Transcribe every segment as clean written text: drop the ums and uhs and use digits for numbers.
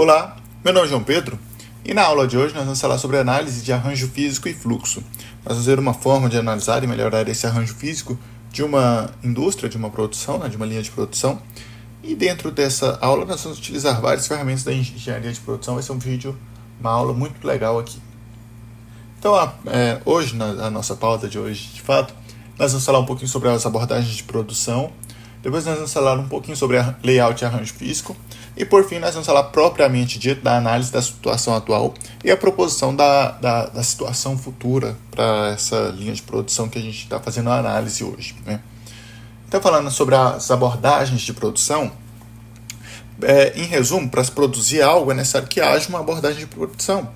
Olá, meu nome é João Pedro e na aula de hoje nós vamos falar sobre análise de arranjo físico e fluxo. Nós vamos ver uma forma de analisar e melhorar esse arranjo físico de uma indústria, de uma produção, de uma linha de produção. E dentro dessa aula nós vamos utilizar várias ferramentas da engenharia de produção. Vai ser um vídeo, uma aula muito legal aqui. Então, hoje, na nossa pauta de hoje, de fato, nós vamos falar um pouquinho sobre as abordagens de produção. Depois nós vamos falar um pouquinho sobre layout e arranjo físico. E por fim nós vamos falar propriamente dito da análise da situação atual e a proposição da situação futura para essa linha de produção que a gente está fazendo a análise hoje, né? Então, falando sobre as abordagens de produção, em resumo, para se produzir algo é necessário que haja uma abordagem de produção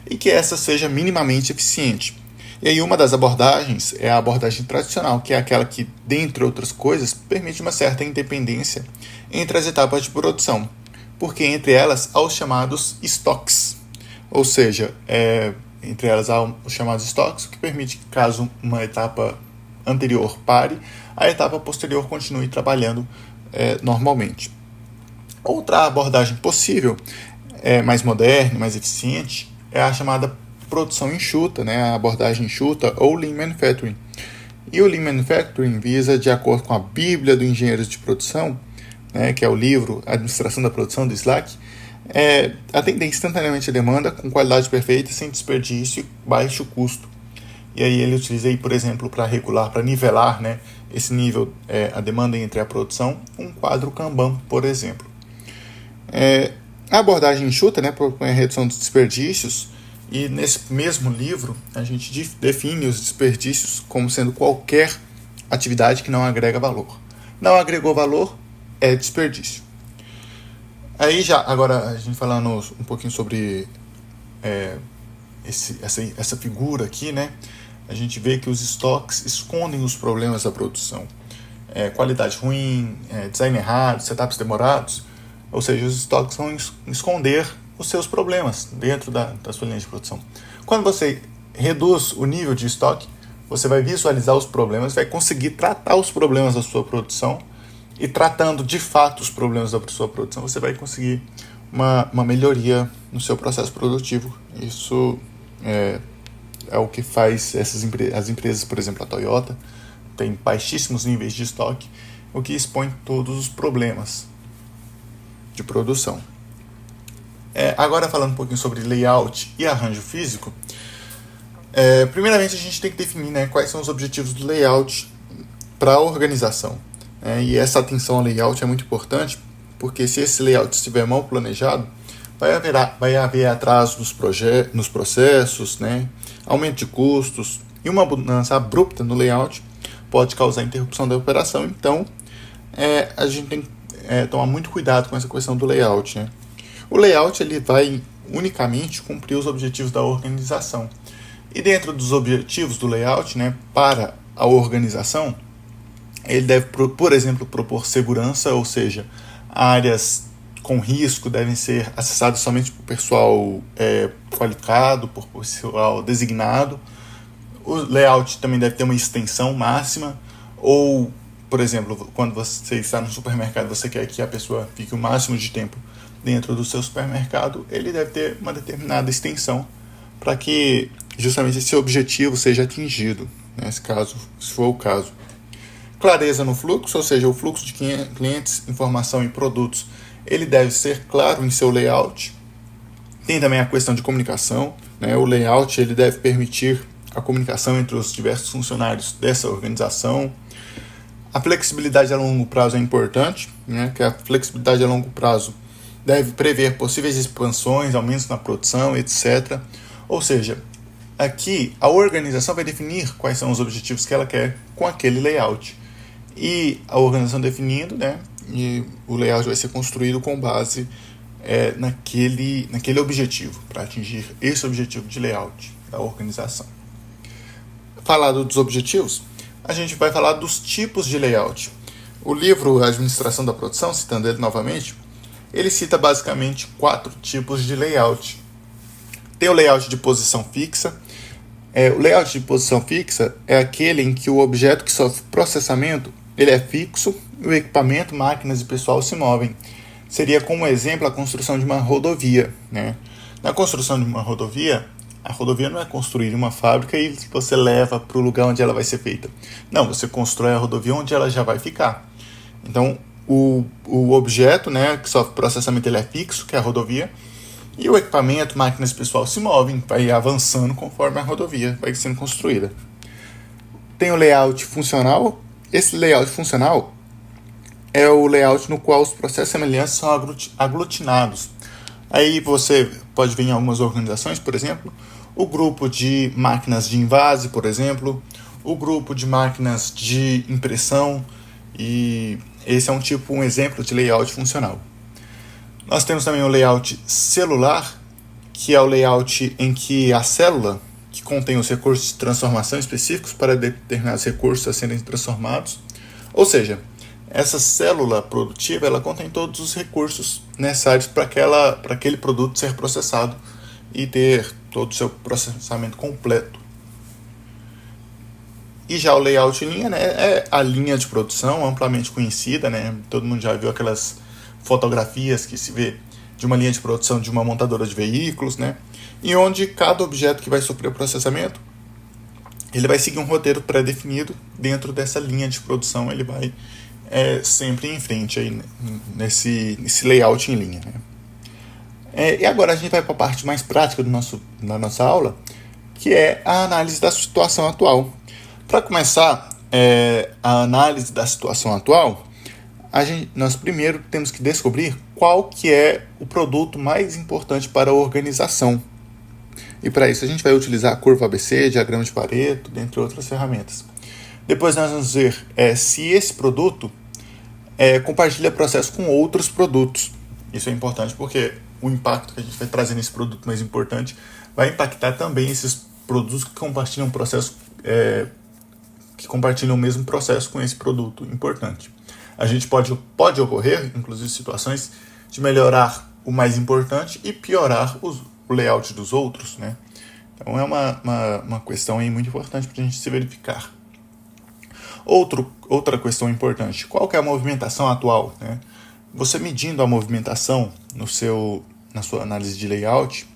e que essa seja minimamente eficiente. E aí uma das abordagens é a abordagem tradicional, que é aquela que, dentre outras coisas, permite uma certa independência entre as etapas de produção, porque entre elas há os chamados estoques, ou seja, entre elas há os chamados estoques, o que permite que, caso uma etapa anterior pare, a etapa posterior continue trabalhando normalmente. Outra abordagem possível, mais moderna, mais eficiente, é a chamada produção enxuta, a abordagem enxuta ou Lean Manufacturing. E o Lean Manufacturing visa, de acordo com a Bíblia do Engenheiro de Produção, que é o livro Administração da Produção do Slack, atender instantaneamente a demanda com qualidade perfeita, sem desperdício e baixo custo. E aí ele utiliza, aí, por exemplo, para regular, para nivelar esse nível, a demanda entre a produção, um quadro Kanban, por exemplo. A abordagem enxuta propõe a redução dos desperdícios. E nesse mesmo livro, a gente define os desperdícios como sendo qualquer atividade que não agrega valor. Não agregou valor, é desperdício. Aí agora a gente falando um pouquinho sobre essa figura aqui, a gente vê que os estoques escondem os problemas da produção. Qualidade ruim, design errado, setups demorados, ou seja, os estoques vão esconder os seus problemas dentro da sua linha de produção. Quando você reduz o nível de estoque, você vai visualizar os problemas, vai conseguir tratar os problemas da sua produção, e tratando de fato os problemas da sua produção, você vai conseguir uma melhoria no seu processo produtivo. Isso é o que faz as empresas, por exemplo, a Toyota, tem baixíssimos níveis de estoque, o que expõe todos os problemas de produção. Agora falando um pouquinho sobre layout e arranjo físico, primeiramente a gente tem que definir quais são os objetivos do layout para a organização. E essa atenção ao layout é muito importante, porque se esse layout estiver mal planejado, vai haver atraso nos processos, aumento de custos, e uma mudança abrupta no layout pode causar interrupção da operação. Então, a gente tem que tomar muito cuidado com essa questão do layout. O layout ele vai unicamente cumprir os objetivos da organização. E dentro dos objetivos do layout, para a organização, ele deve, por exemplo, propor segurança, ou seja, áreas com risco devem ser acessadas somente por pessoal qualificado, por pessoal designado. O layout também deve ter uma extensão máxima, ou, por exemplo, quando você está no supermercado, você quer que a pessoa fique o máximo de tempo dentro do seu supermercado, ele deve ter uma determinada extensão para que justamente esse objetivo seja atingido, se for o caso. Clareza no fluxo, ou seja, o fluxo de clientes, informação e produtos, ele deve ser claro em seu layout. Tem também a questão de comunicação, o layout ele deve permitir a comunicação entre os diversos funcionários dessa organização. A flexibilidade a longo prazo é importante, que a flexibilidade a longo prazo deve prever possíveis expansões, aumentos na produção, etc. Ou seja, aqui a organização vai definir quais são os objetivos que ela quer com aquele layout. E a organização definindo, e o layout vai ser construído com base naquele objetivo, para atingir esse objetivo de layout da organização. Falado dos objetivos, a gente vai falar dos tipos de layout. O livro Administração da Produção, citando ele novamente, ele cita basicamente 4 tipos de layout. Tem o layout de posição fixa. O layout de posição fixa é aquele em que o objeto que sofre processamento ele é fixo e o equipamento, máquinas e pessoal se movem, seria como exemplo a construção de uma rodovia, né? Na construção de uma rodovia, a rodovia não é construir uma fábrica e você leva para o lugar onde ela vai ser feita. Não, você constrói a rodovia onde ela já vai ficar. Então, o objeto, né, que sofre processamento, ele é fixo, que é a rodovia, e o equipamento, máquinas pessoal se movem, vai avançando conforme a rodovia vai sendo construída. Tem o layout funcional. Esse layout funcional é o layout no qual os processos semelhantes são aglutinados. Aí você pode ver em algumas organizações, por exemplo, o grupo de máquinas de invase, por exemplo, o grupo de máquinas de impressão, e esse é um exemplo de layout funcional. Nós temos também o layout celular, que é o layout em que a célula, que contém os recursos de transformação específicos para determinados recursos a serem transformados, ou seja, essa célula produtiva, ela contém todos os recursos necessários para aquele produto ser processado e ter todo o seu processamento completo. E já o layout em linha, né, é a linha de produção amplamente conhecida, né? Todo mundo já viu aquelas fotografias que se vê de uma linha de produção de uma montadora de veículos, né? E onde cada objeto que vai sofrer o processamento, ele vai seguir um roteiro pré-definido dentro dessa linha de produção, ele vai sempre em frente aí nesse layout em linha, né? E agora a gente vai para a parte mais prática da nossa aula, que é a análise da situação atual. Para começar a análise da situação atual, nós primeiro temos que descobrir qual que é o produto mais importante para a organização. E para isso a gente vai utilizar a curva ABC, diagrama de Pareto, dentre outras ferramentas. Depois nós vamos ver se esse produto compartilha processo com outros produtos. Isso é importante porque o impacto que a gente vai trazer nesse produto mais importante vai impactar também esses produtos que compartilham processo, que compartilham o mesmo processo com esse produto importante. A gente pode ocorrer, inclusive, situações de melhorar o mais importante e piorar o layout dos outros, né? Então é uma questão aí muito importante para a gente se verificar. Outra questão importante, qual que é a movimentação atual, né? Você medindo a movimentação na sua análise de layout,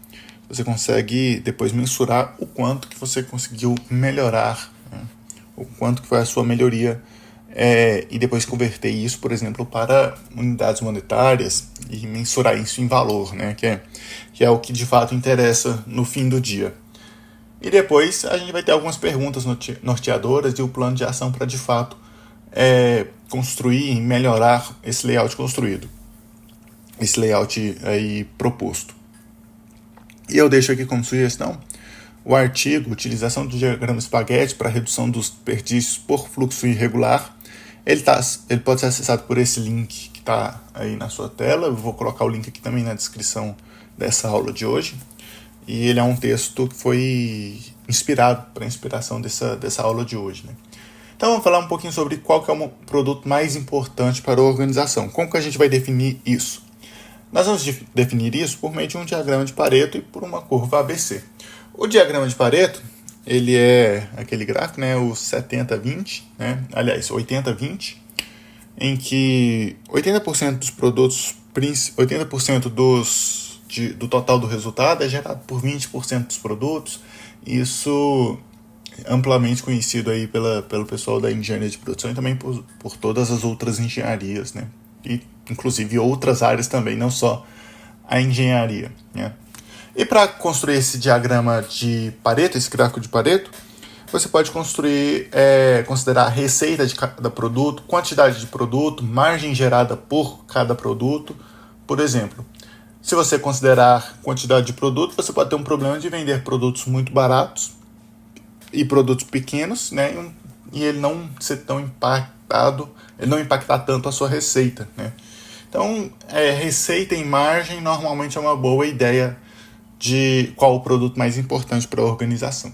você consegue depois mensurar o quanto que você conseguiu melhorar, né? O quanto que foi a sua melhoria, e depois converter isso, por exemplo, para unidades monetárias e mensurar isso em valor, né? Que é o que de fato interessa no fim do dia. E depois a gente vai ter algumas perguntas norteadoras e o plano de ação para de fato construir e melhorar esse layout construído, esse layout aí proposto. E eu deixo aqui como sugestão o artigo Utilização do diagrama espaguete para redução dos desperdícios por fluxo irregular. Ele pode ser acessado por esse link que está aí na sua tela. Eu vou colocar o link aqui também na descrição dessa aula de hoje. E ele é um texto que foi inspirado para a inspiração dessa aula de hoje, né? Então vamos falar um pouquinho sobre qual que é o produto mais importante para a organização. Como que a gente vai definir isso? Nós vamos definir isso por meio de um diagrama de Pareto e por uma curva ABC. O diagrama de Pareto, ele é aquele gráfico, né, o 70-20, né, aliás, 80-20, em que 80% dos produtos, 80% do total do resultado é gerado por 20% dos produtos. Isso amplamente conhecido aí pelo pessoal da engenharia de produção e também por todas as outras engenharias, né, e inclusive outras áreas também, não só a engenharia, né. E para construir esse diagrama de Pareto, esse gráfico de Pareto, você pode considerar a receita de cada produto, quantidade de produto, margem gerada por cada produto. Por exemplo, se você considerar quantidade de produto, você pode ter um problema de vender produtos muito baratos e produtos pequenos, né, e ele não ser tão impactado, ele não impactar tanto a sua receita, né. Então, receita e margem normalmente é uma boa ideia de qual o produto mais importante para a organização.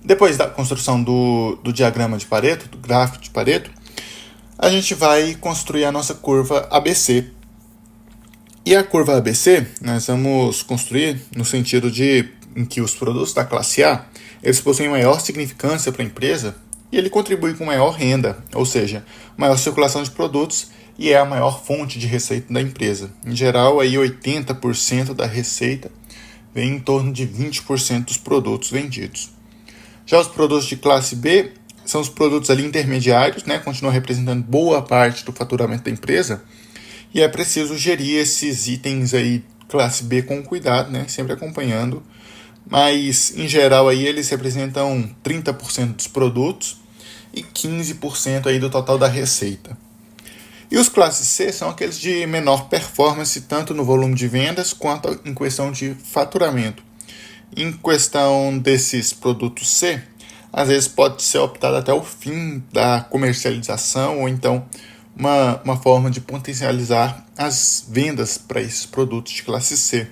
Depois da construção do diagrama de Pareto, do gráfico de Pareto, a gente vai construir a nossa curva ABC. E a curva ABC nós vamos construir no sentido em que os produtos da classe A, eles possuem maior significância para a empresa e ele contribui com maior renda, ou seja, maior circulação de produtos e é a maior fonte de receita da empresa. Em geral, aí 80% da receita vem em torno de 20% dos produtos vendidos. Já os produtos de classe B são os produtos ali intermediários, né? Continuam representando boa parte do faturamento da empresa, e é preciso gerir esses itens aí classe B com cuidado, né? Sempre acompanhando, mas em geral aí eles representam 30% dos produtos e 15% aí do total da receita. E os classe C são aqueles de menor performance, tanto no volume de vendas quanto em questão de faturamento. Em questão desses produtos C, às vezes pode ser optado até o fim da comercialização, ou então uma forma de potencializar as vendas para esses produtos de classe C.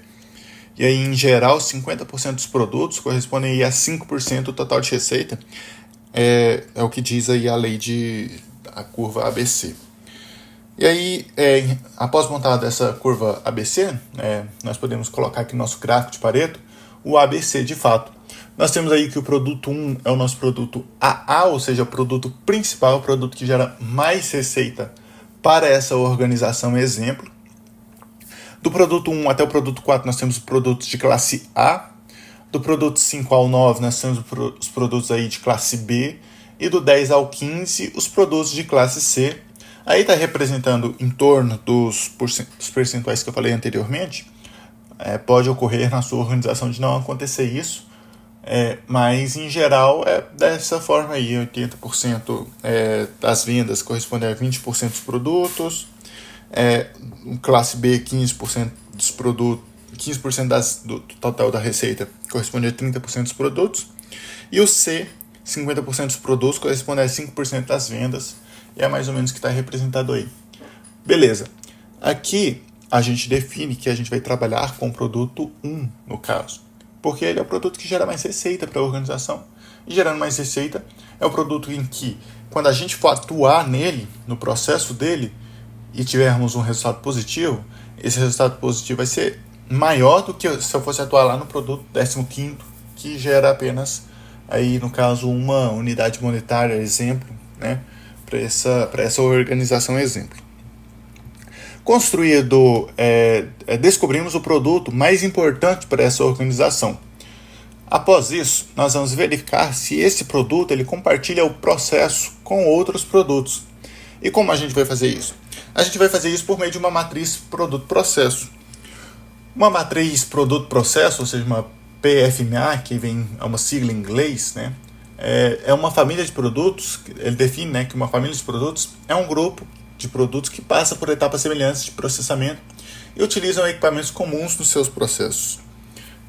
E aí, em geral, 50% dos produtos correspondem aí a 5% do total de receita. É o que diz aí a lei a curva ABC. E aí, após montada essa curva ABC, nós podemos colocar aqui no nosso gráfico de Pareto o ABC de fato. Nós temos aí que o produto 1 é o nosso produto AA, ou seja, o produto principal, o produto que gera mais receita para essa organização exemplo. Do produto 1 até o produto 4 nós temos os produtos de classe A. Do produto 5 ao 9 nós temos os produtos aí de classe B. E do 10 ao 15 os produtos de classe C. Aí está representando em torno dos percentuais que eu falei anteriormente. Pode ocorrer na sua organização de não acontecer isso, mas em geral é dessa forma aí, 80% das vendas correspondem a 20% dos produtos, classe B 15% dos produtos, 15% do total da receita corresponde a 30% dos produtos, e o C, 50% dos produtos, corresponde a 5% das vendas, e é mais ou menos o que está representado aí. Beleza, aqui a gente define que a gente vai trabalhar com o produto 1, no caso, porque ele é o produto que gera mais receita para a organização. E gerando mais receita é o produto em que, quando a gente for atuar nele, no processo dele, e tivermos um resultado positivo, esse resultado positivo vai ser maior do que se eu fosse atuar lá no produto 15º, que gera apenas, aí no caso, uma unidade monetária, exemplo, né, para essa organização exemplo. Construído, descobrimos o produto mais importante para essa organização. Após isso, nós vamos verificar se esse produto ele compartilha o processo com outros produtos. E como a gente vai fazer isso? A gente vai fazer isso por meio de uma matriz produto-processo. Uma matriz produto-processo, ou seja, uma PFMA, que é uma sigla em inglês, né? É uma família de produtos. Ele define, né, que uma família de produtos é um grupo de produtos que passa por etapas semelhantes de processamento e utilizam equipamentos comuns nos seus processos.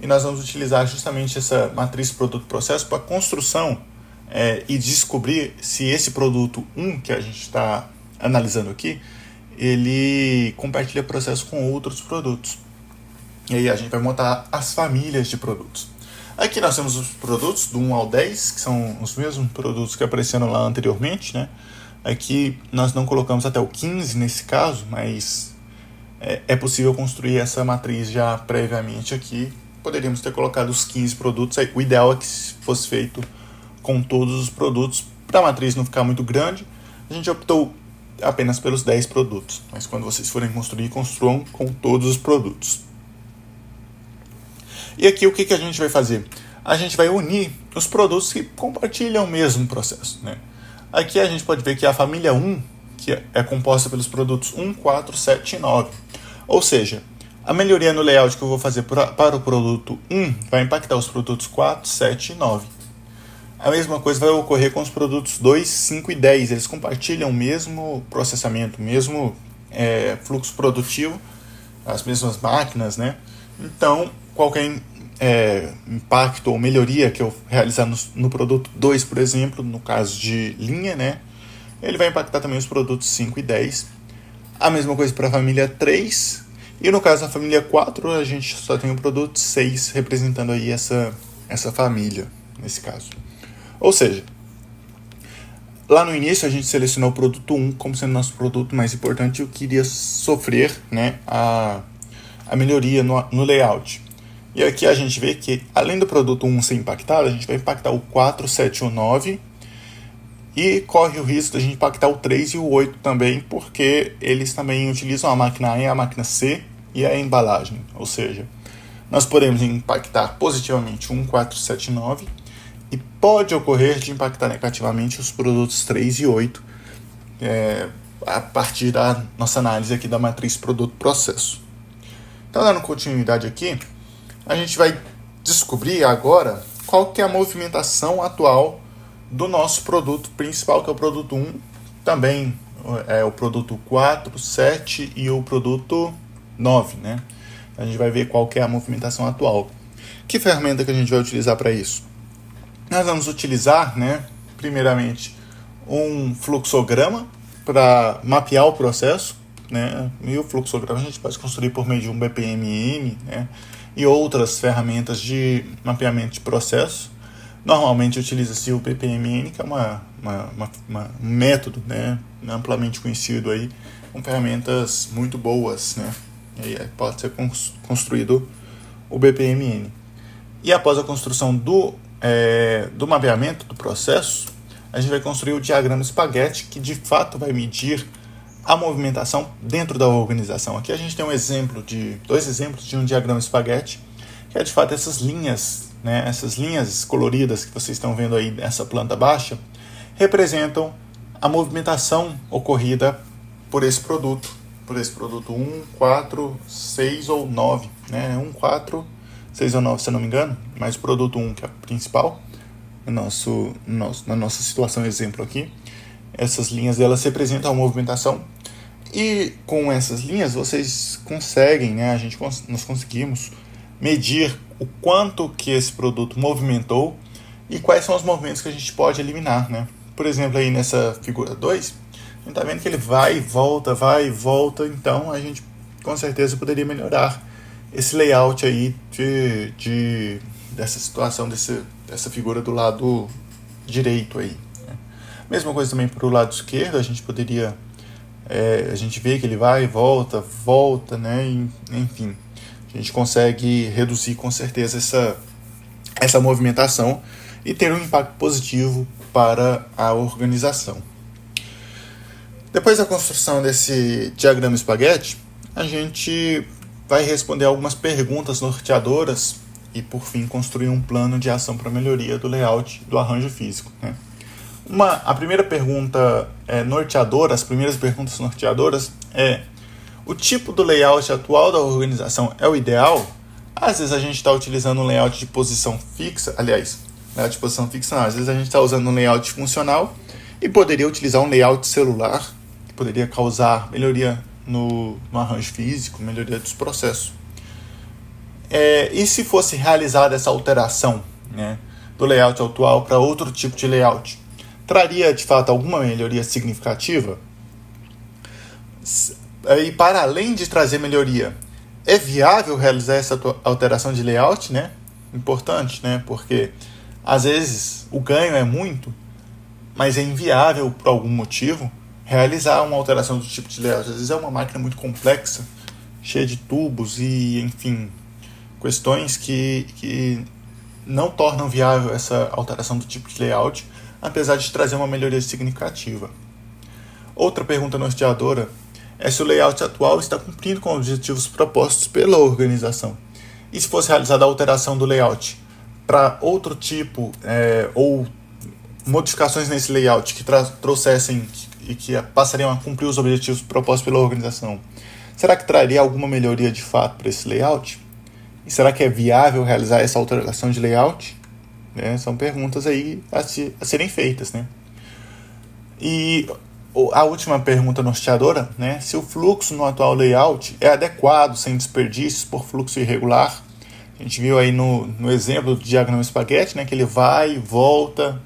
E nós vamos utilizar justamente essa matriz produto-processo para a construção e descobrir se esse produto 1 que a gente está analisando aqui, ele compartilha processo com outros produtos. E aí a gente vai montar as famílias de produtos. Aqui nós temos os produtos do 1 ao 10, que são os mesmos produtos que apareceram lá anteriormente, né? Aqui nós não colocamos até o 15 nesse caso, mas é possível construir essa matriz já previamente aqui. Poderíamos ter colocado os 15 produtos. Aí, o ideal é que fosse feito com todos os produtos. Para a matriz não ficar muito grande, a gente optou apenas pelos 10 produtos. Mas quando vocês forem construir, construam com todos os produtos. E aqui o que a gente vai fazer? A gente vai unir os produtos que compartilham o mesmo processo, né? Aqui a gente pode ver que a família 1, que é composta pelos produtos 1, 4, 7 e 9. Ou seja, a melhoria no layout que eu vou fazer para o produto 1 vai impactar os produtos 4, 7 e 9. A mesma coisa vai ocorrer com os produtos 2, 5 e 10. Eles compartilham o mesmo processamento, o mesmo fluxo produtivo, as mesmas máquinas, né? Então, qualquer impacto ou melhoria que eu realizar no produto 2, por exemplo, no caso de linha, né, ele vai impactar também os produtos 5 e 10. A mesma coisa para a família 3. E no caso da família 4, a gente só tem o produto 6 representando aí essa família, nesse caso. Ou seja, lá no início a gente selecionou o produto 1 como sendo nosso produto mais importante e o que iria sofrer, né, a melhoria no layout. E aqui a gente vê que, além do produto 1 ser impactado, a gente vai impactar o 4, 7 e o 9. E corre o risco de a gente impactar o 3 e o 8 também, porque eles também utilizam a máquina A e a máquina C e a embalagem. Ou seja, nós podemos impactar positivamente o 1479 e pode ocorrer de impactar negativamente os produtos 3 e 8 a partir da nossa análise aqui da matriz produto-processo. Então, dando continuidade aqui, a gente vai descobrir agora qual que é a movimentação atual do nosso produto principal, que é o produto 1, também é o produto 4, 7 e o produto 9, né? A gente vai ver qual que é a movimentação atual. Que ferramenta que a gente vai utilizar para isso? Nós vamos utilizar, né, primeiramente, um fluxograma para mapear o processo, né? E o fluxograma a gente pode construir por meio de um BPMN, né, e outras ferramentas de mapeamento de processo. Normalmente utiliza-se o BPMN, que é um método, né, amplamente conhecido aí, com ferramentas muito boas, né? E aí pode ser construído o BPMN. E após a construção do mapeamento do processo, a gente vai construir o diagrama espaguete, que de fato vai medir a movimentação dentro da organização. Aqui a gente tem dois exemplos de um diagrama espaguete, que é de fato essas linhas, né, essas linhas coloridas que vocês estão vendo aí nessa planta baixa, representam a movimentação ocorrida por esse produto 1, 4, 6 ou 9, né? 1, 4, 6 ou 9, se eu não me engano, mas o produto 1, que é o principal, na nossa situação exemplo aqui, essas linhas elas representam a movimentação, e com essas linhas vocês conseguem, né, nós conseguimos medir o quanto que esse produto movimentou e quais são os movimentos que a gente pode eliminar, né? Por exemplo, aí nessa figura 2, a gente está vendo que ele vai e volta, então a gente com certeza poderia melhorar esse layout aí dessa situação, dessa figura do lado direito aí, né? Mesma coisa também para o lado esquerdo, a gente poderia, a gente vê que ele vai e volta, né? Enfim, a gente consegue reduzir com certeza essa movimentação e ter um impacto positivo para a organização. Depois da construção desse diagrama espaguete, a gente vai responder algumas perguntas norteadoras e, por fim, construir um plano de ação para melhoria do layout do arranjo físico, né? A primeira pergunta norteadora, as primeiras perguntas norteadoras o tipo do layout atual da organização é o ideal? Às vezes a gente está utilizando um layout de posição fixa, layout de posição fixa não, às vezes a gente está usando um layout funcional e poderia utilizar um layout celular, que poderia causar melhoria no arranjo físico, melhoria dos processos. E se fosse realizada essa alteração, né, do layout atual para outro tipo de layout, traria de fato alguma melhoria significativa? E para além de trazer melhoria, é viável realizar essa alteração de layout, né? Importante, né? Porque às vezes o ganho é muito, mas é inviável por algum motivo realizar uma alteração do tipo de layout. Às vezes é uma máquina muito complexa, cheia de tubos e, enfim, questões que não tornam viável essa alteração do tipo de layout, apesar de trazer uma melhoria significativa. Outra pergunta norteadora é se o layout atual está cumprindo com os objetivos propostos pela organização. E se fosse realizada a alteração do layout para outro tipo, ou modificações nesse layout que trouxessem e que passariam a cumprir os objetivos propostos pela organização, será que traria alguma melhoria de fato para esse layout? E será que é viável realizar essa alteração de layout? São perguntas aí a serem feitas, né? E a última pergunta norteadora, né? Se o fluxo no atual layout é adequado, sem desperdícios por fluxo irregular. A gente viu aí no exemplo do diagrama espaguete, né, que ele vai e volta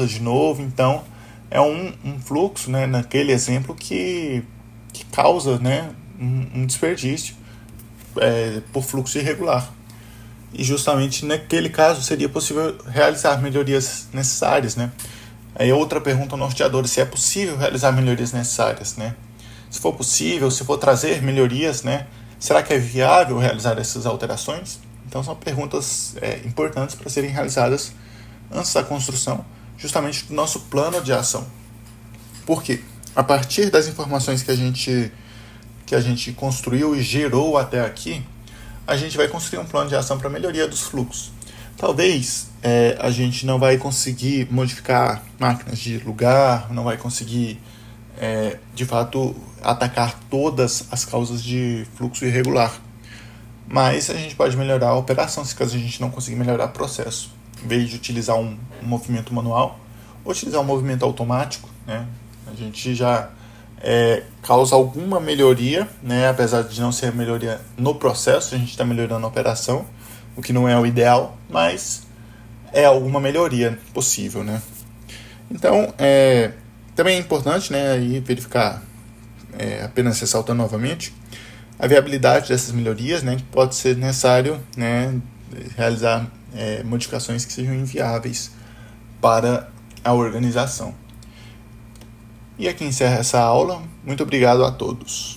de novo. Então, é um fluxo, né, naquele exemplo que causa, né, um desperdício por fluxo irregular. E justamente naquele caso seria possível realizar melhorias necessárias, né? Aí outra pergunta norteadora, se é possível realizar melhorias necessárias, né? Se for possível, se for trazer melhorias, né? Será que é viável realizar essas alterações? Então são perguntas importantes para serem realizadas antes da construção justamente do nosso plano de ação. Por quê? A partir das informações que a gente construiu e gerou até aqui, a gente vai construir um plano de ação para melhoria dos fluxos. Talvez a gente não vai conseguir modificar máquinas de lugar, não vai conseguir, de fato, atacar todas as causas de fluxo irregular. Mas a gente pode melhorar a operação, se caso a gente não conseguir melhorar o processo. Em vez de utilizar um movimento manual, utilizar um movimento automático, né? A gente já causa alguma melhoria, né? Apesar de não ser melhoria no processo, a gente está melhorando a operação, o que não é o ideal, mas é alguma melhoria possível, né? Então, também é importante, né, aí verificar, apenas ressaltando novamente, a viabilidade dessas melhorias, né, que pode ser necessário, né, realizar modificações que sejam inviáveis para a organização. E aqui encerra essa aula. Muito obrigado a todos.